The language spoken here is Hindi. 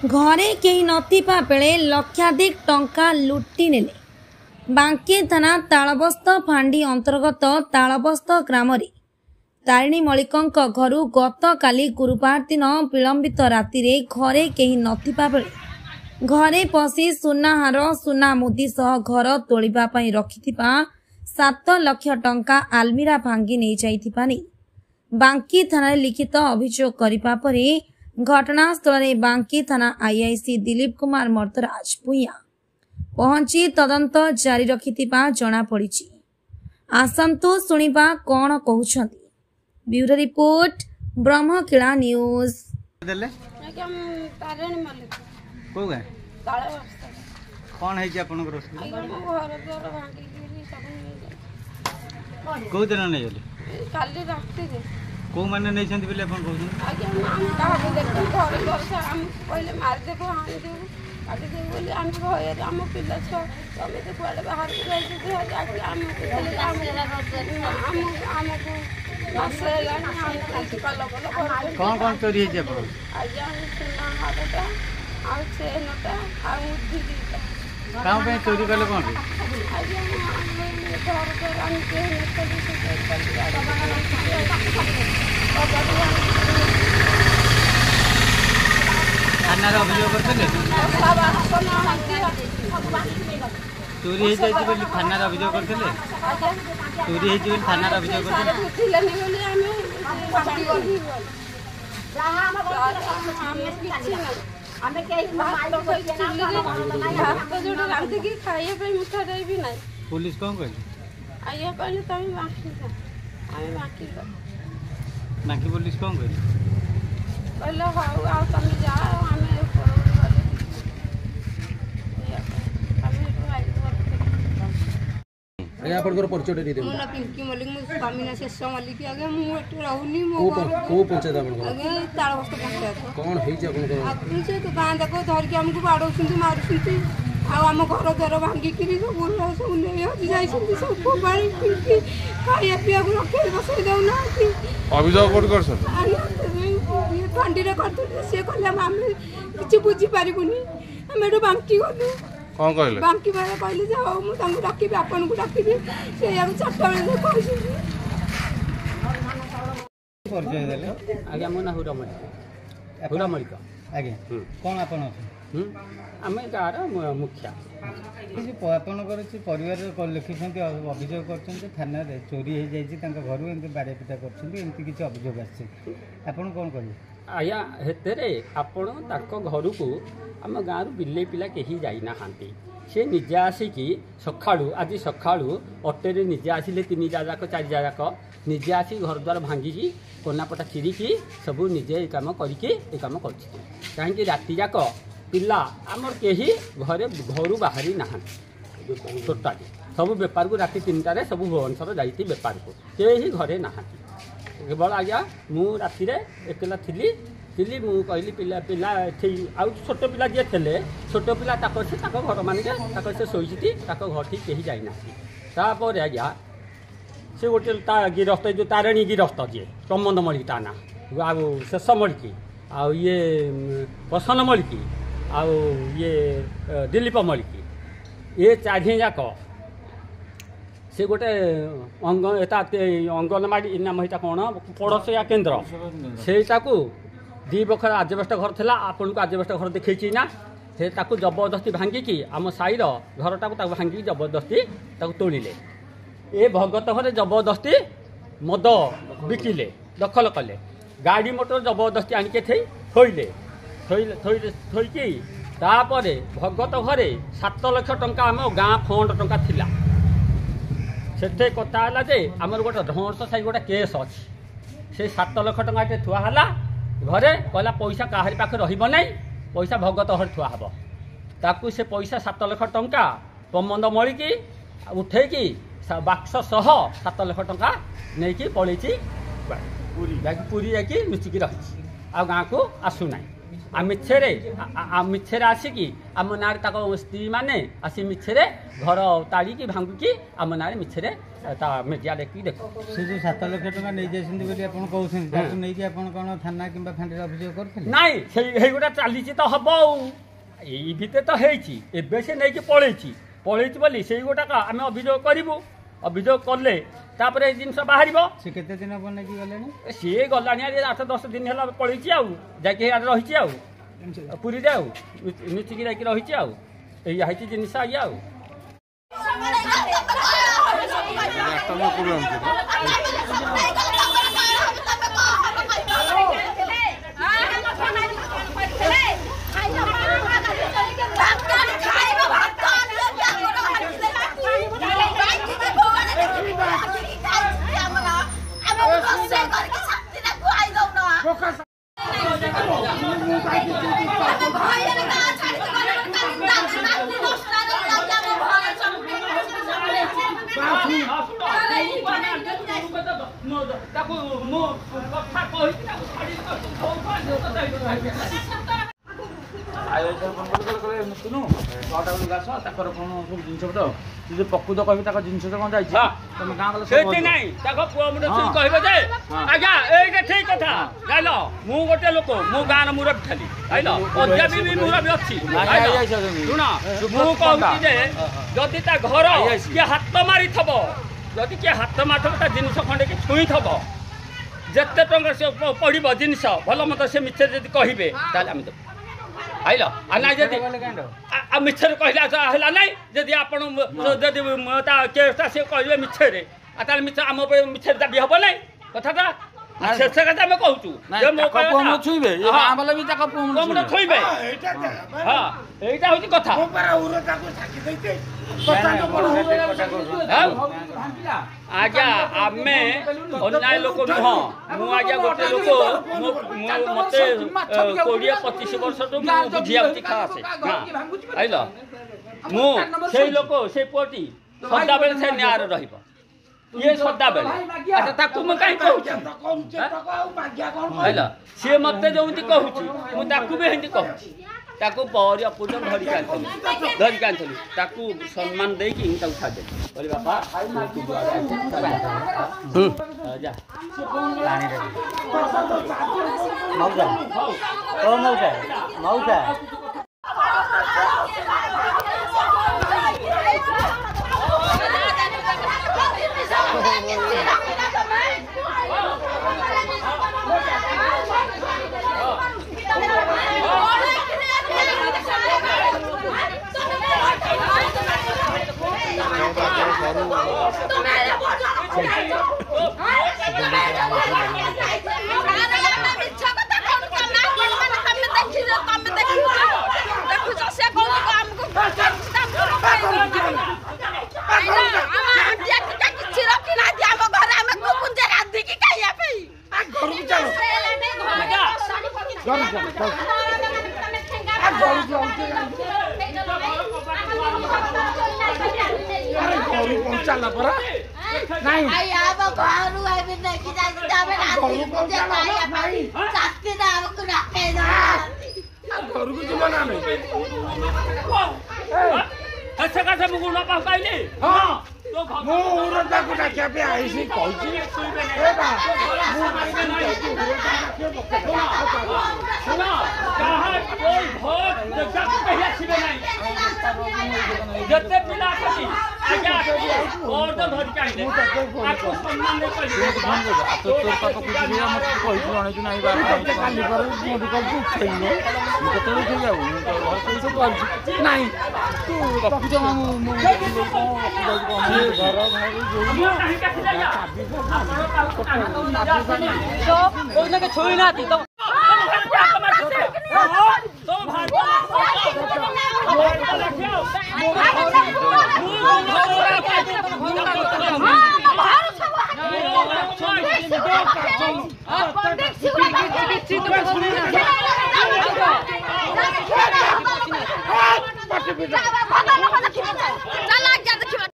घरे कहीं नथिबा बेले लक्षाधिक टंका लुटि नेले। बांकी थाना तालबस्त फांडी अंतर्गत तालबस्त ग्राम तारिणी मल्लिक घर गत काली गुरुवार दिन विलंबित राति घरे कहीं नथिबा बेले घरे पशि सुनाहार सुना मुदी सह घर तोलिबा पई रखिथिबा 7 लाख टंका आलमीरा भांगी नहीं जाइथिबा नै बांकी थाना लिखित अभियोग करिबा परे घटनास्थल में बांकी थाना आईआईसी दिलीप कुमार मर्दराज भूया पहुंची तदंत जारी रखिथिबा जणा पड़िछि। आसंतु सुनिबा कोन कहउछंती। ब्यूरो रिपोर्ट ब्रह्मकिला न्यूज। तारिणी मल्लिक को गाय तालबस्त कौन है आपन घर द्वार भांगी को दिन नहीं गले काली राति को माने नहीं छंती बोले अपन कहउछन आगे हम काहे देखो घर घर से हम पहले मार देबो हानि देबो काटी देबो बोली हम भय हम पिला छ तमे तो कुआले बाहर जाई जे जाके हम हमको नसे लानी हम किसी कल कौन कौन चोरी है अपन आज हम सुना हाटा आ चेनटा आ मुद्दी दीटा काम पे चोरी करले कौन आज हम घर घर हम के नकली से थाना अभियोग करते चोरी है जाई बोली थाना अभियोग करते चोरी है बोली थाना अभियोग करते पुलिस कौन कहले आइए पहले तभी बाकी पुलिस कौन कहले पहले हाउ आ तुम जाओ हमें आगे आपन परिचय दे मो ना पिंकी मल्लिक मो स्वामी ना शेष मल्लिक आगे मु एटू रहूनी मो को पंचायत आपन आगे तालबस्त पंचायत कौन है जे आपन आपन से तो गां तक धर के हमको बाडौसंती मारुसंती आ हम घर द्वार भांगी किरी सब नहीं हजि जाई सब पानी पिंकी खाया पिया को रखे बसई दउ ना अभियोग कोड कर सर ये फांडी रे करते से कहले हम किछि बुझी पारिबुनी हम एटू बांकी गलु कौन कहले बांकी वाला कहले जाओ मु तांको डाकिबी आपन को डाकिबी से या चारटा बेले कहछि परिचय देले आगे मो ना हुरा मल्लिक आगे कौन आपन आम गाँव मुखिया आपणकर परिवार लिखिं अभियोग कर थाना चोरी हो जाए घर एमती बाड़े पिटा करमती किसी अभियोग आपड़ कौन करेंगे आज्ञा हेतरे आपण घर को आम गाँव बिले पिला कहीं जाइना सी निजे आसिकी सकाळू आज सकाळू अटेरे निजे आसिले 3 जाक 4 जाक निजे आसी घर द्वार भांगिकी कोनापटा चिरिकी सबू निजे काम करके काम कर राति जाक पिला आमर कहीं घरे घर बाहरी ना टोटाली सब बेपार को राति 3टार सब भुवनेश्वर जाइए बेपार को कहीं घरे ना केवल आज्ञा मु राति एकला थी मु कहली पिला पिला आउ छोट पिला जी थे छोट पिला से घर मानिके से शोची घर ठीक कहीं जाइना तापर आज्ञा से गोटे गिरस्त जो तारिणी गिरस्त जी प्रमोद मल्लिक ता ना आउ शेष मल्लिक आउ ये प्रसन्न मल्लिक आउ ये दिलीप मल्लिक ये 4 जाक से गोटे अंगनवाड़ी नाम है कौन पड़ोसिया केन्द्र से 2 बखर आजबेस्ट घर था आपन को आजबेस्ट घर देखी ना से जबरदस्ती भांगिकी आम साईर घरटा भांगिकी जबरदस्ती तोड़िले ए भगत घरे जबरदस्ती मद बिकिले दखल कले गाड़ी मोटर जबरदस्ती आनिके थोइले थोइकी तापर भगत घरे 7 लाख टंका आम गाँ फंड टंका थिला से कथा है जे आमर गोटे ढंस साई गोटे केस अच्छी से 7 लाख टंका थुआला घरे कहला पैसा काहारी पाखे रहिबो नै पैसा भगत घर थुआ हबो ताकू से पैसा 7 लाख टंका प्रमोद मल्लिकी उठेकी बाक्स सह 7 लाख टंका नहीं पलैची पूरी जाकि लुचिकी रही आ गाँ को आसुना आ मिछे आसिकी आम ना स्त्री मैंने आसी मिछे घर ताड़ी भांगुकी आम ना मिछे ତା ମିଡ଼ିଆ ଦେଖିକି ଦେଖ। ସେ ଯେଉଁ 7 ଲକ୍ଷ ଟଙ୍କା ନେଇଯାଇଛନ୍ତି ବୋଲି ଆପଣ କହୁଛନ୍ତି ତାକୁ ନେଇକି ଆପଣ କ'ଣ ଥାନା କିମ୍ବା ଫାଣ୍ଡିରେ ଅଭିଯୋଗ କରିଥିଲେ? ନାଇଁ ସେଇଗୁଡ଼ା ଚାଲିଛି ତ ହବ ଆଉ ଏଇ ଭିତରେ ତ ହେଇଛି ଏବେ ସେ ନେଇକି ପଳେଇଛି ବୋଲି ସେଇଗୁଡ଼ାକ ଆମେ ଅଭିଯୋଗ କରିବୁ ଅଭିଯୋଗ କଲେ ତାପରେ ଏ ଜିନିଷ ବାହାରିବ। ସେ କେତେ ଦିନ ହେବ ନେଇକି ଗଲେଣି? ସିଏ ଗଲାଣି 8-10 ଦିନ ହେଲା ପଳେଇଛି ଆଉ ଯାଇକି ଇଆଡ଼େ ରହିଛି ଆଉ ପୁରୀରେ ଆଉ ଲୁଚିକି ଯାଇକି ରହିଛି ଆଉ ଏଇଆ ହେଇଛି ଜିନିଷ ଆଜ୍ଞା ଆଉ। ପ୍ରକୃତ କହିବି ତାଙ୍କ ଜିନିଷ କ'ଣ ଯାଇଛି ତମେ ଗାଁ ଗଲେ ନାଇଁ ତାଙ୍କ ପୁଅ ମୁଣ୍ଡ କହିବ ଯେ ଆଜ୍ଞା ଏଇଟା ଠିକ କଥା ଜାଇଲ ମୁଁ ଗୋଟେ ଲୋକ ମୁଁ ଗାଁର ମୁରବୀ ଖାଲି ଜାଇଲ ପଞ୍ଜାବୀ ବି ମୁରବୀ ଅଛି ଶୁଣ ମୁଁ କହୁଛି ଯେ ଯଦି ତା ଘର କିଏ ହାତ ମାରିଥବ ଯଦି କିଏ ହାତ ମାରିଥବ ତା ଜିନିଷ ଖଣ୍ଡେ କି ଛୁଇଁଥବ ଯେତେ ଟଙ୍କା ସେ ପଡ଼ିବ ଜିନିଷ ଭଲ ମତ ସେ ମିଛରେ ଯଦି କହିବେ ତାହେଲେ ଆମେ ଦେବୁ ଆଇଲ ନାଇଁ ଯଦି ମିଛରେ କହିଲା ହେଲା ନାଇଁ ଯଦି ଆପଣ ଯଦି ତା କେସ୍ଟା ସେ କହିବେ ମିଛରେ ତାହେଲେ ମିଛ ଆମ ମିଛରେ ଦାବି ହବ ନାଇଁ କଥାଟା ଶେଷ କଥା ଆମେ କହୁଛୁ ଛୁଇଁବେ ହଁ ଏଇଟା ହଉଛି କଥା। ଆଜ୍ଞା ଆମେ ଅନ୍ୟାୟ ଲୋକ ନୁହଁ ମୁଁ ଆଜ୍ଞା ଗୋଟେ ଲୋକ ମତେ 20-25 ବର୍ଷଠୁ ମୁଁ ବୁଝିବାକୁ ଶିଖା ଆସେ ଆଇଲ ମୁଁ ସେଇ ଲୋକ ସେଇ ପୁଅଟି ସଦାବେଳେ ସେ ନ୍ୟାୟରେ ରହିବ ଇଏ ସଦାବେଳେ ଆଚ୍ଛା ତାକୁ ମୁଁ କାହିଁ କହୁଛି ଆଇଲ ସିଏ ମତେ ଯେମିତି କହୁଛି ମୁଁ ତାକୁ ବି ସେମିତି କହୁଛି ତାକୁ ପରିବା ପୂଜନ ଧରିକି ଆଣିଥିଲି ତାକୁ ସମ୍ମାନ ଦେଇକି ତାକୁ ଛାଡ଼ିଦେଲି କହିଲି ବାପା ମଉସା ଯେତେ ପିଲା ଅଛନ୍ତି ଆଜ୍ଞା ମୋର ତ ଧରିକି ଆଣିଲେ ଆକୁ ସମ୍ମାନ ଦେଇ କହିଲି ଛୁଇଁ ନାହାନ୍ତି तो